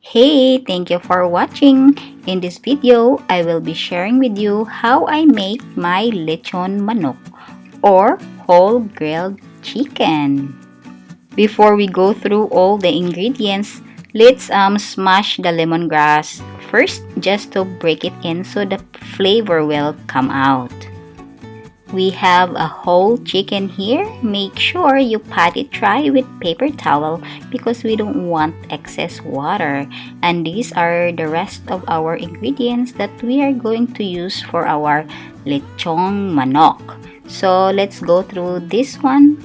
Hey, thank you for watching. In this video, I will be sharing with you how I make my lechon manok or whole grilled chicken. Before we go through all the ingredients, let's smash the lemongrass first just to break it in so the flavor will come out. We have a whole chicken here. Make sure you pat it dry with paper towel because we don't want excess water. And these are the rest of our ingredients that we are going to use for our lechong manok. So let's go through this one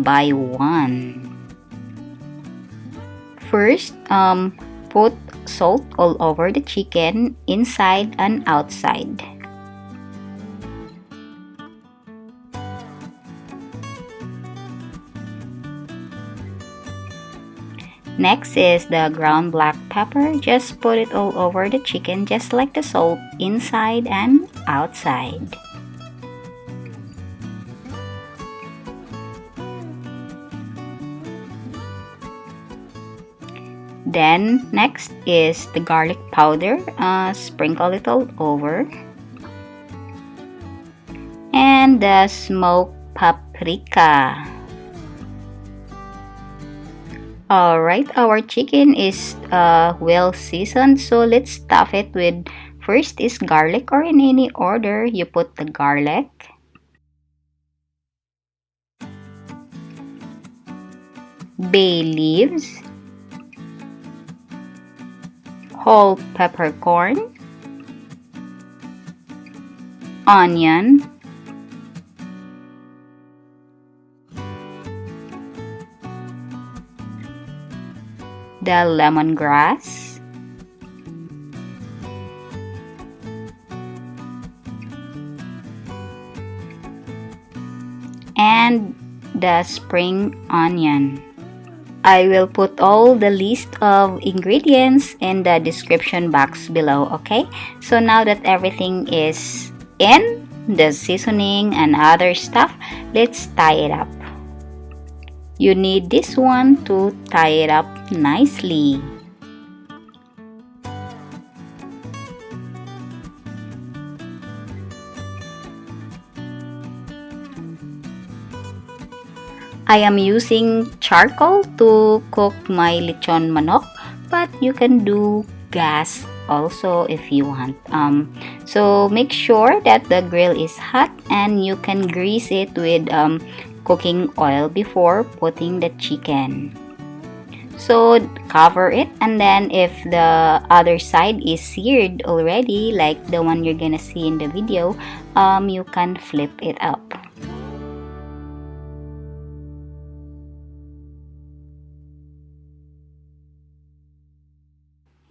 by one. First, put salt all over the chicken, inside and outside. Next is the ground black pepper. Just put it all over the chicken just like the salt, inside and outside. Then next is the garlic powder. Sprinkle it all over. And the smoked paprika. Alright, our chicken is well seasoned, so let's stuff it with, first is garlic, or in any order you put the garlic. Bay leaves. Whole peppercorn. Onion. The lemongrass, and the spring onion. I will put all the list of ingredients in the description box below, okay? So now that everything is in, the seasoning and other stuff, let's tie it up. You need this one to tie it up nicely. I am using charcoal to cook my lechon manok, but you can do gas also if you want. So make sure that the grill is hot and you can grease it with cooking oil before putting the chicken. So cover it, and then if the other side is seared already, like the one you're gonna see in the video, you can flip it up.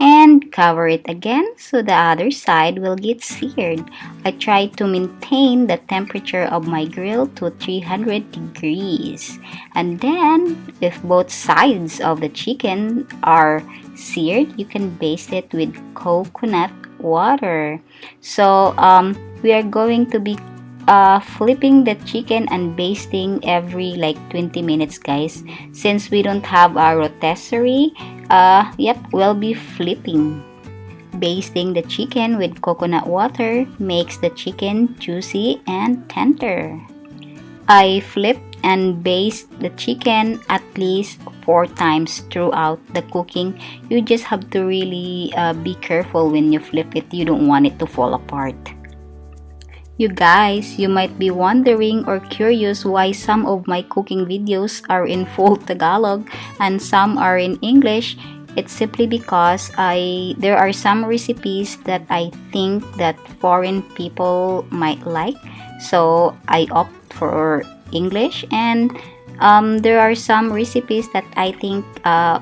And cover it again so the other side will get seared. I try to maintain the temperature of my grill to 300 degrees. And then, if both sides of the chicken are seared, you can baste it with coconut water. So, we are going to be flipping the chicken and basting every like 20 minutes, guys. Since we don't have a rotisserie, we'll be flipping. Basting the chicken with coconut water makes the chicken juicy and tender. I flip and baste the chicken at least 4 times throughout the cooking. You just have to really be careful when you flip it. You don't want it to fall apart. You guys, you might be wondering or curious why some of my cooking videos are in full Tagalog and some are in English. It's simply because there are some recipes that I think that foreign people might like, so I opt for English, and there are some recipes that I think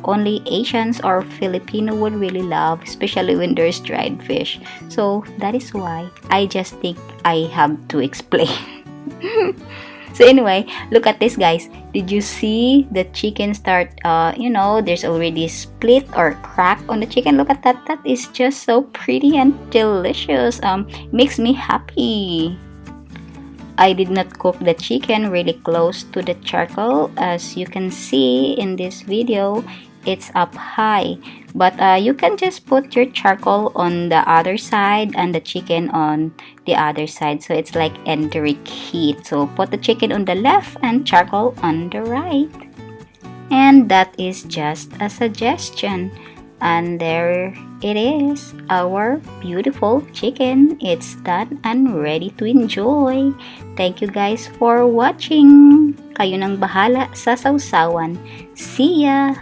only Asians or Filipino would really love, especially when there's dried fish. So that is why I just think I have to explain. So anyway, look at this, guys. Did you see the chicken start, there's already split or crack on the chicken? Look at that. That is just so pretty and delicious. Makes me happy. I did not cook the chicken really close to the charcoal. As you can see in this video, it's up high. But you can just put your charcoal on the other side and the chicken on the other side. So it's like indirect heat. So put the chicken on the left and charcoal on the right. And that is just a suggestion. And there it is, our beautiful chicken. It's done and ready to enjoy. Thank you guys for watching. Kayo nang bahala sa sausawan. See ya!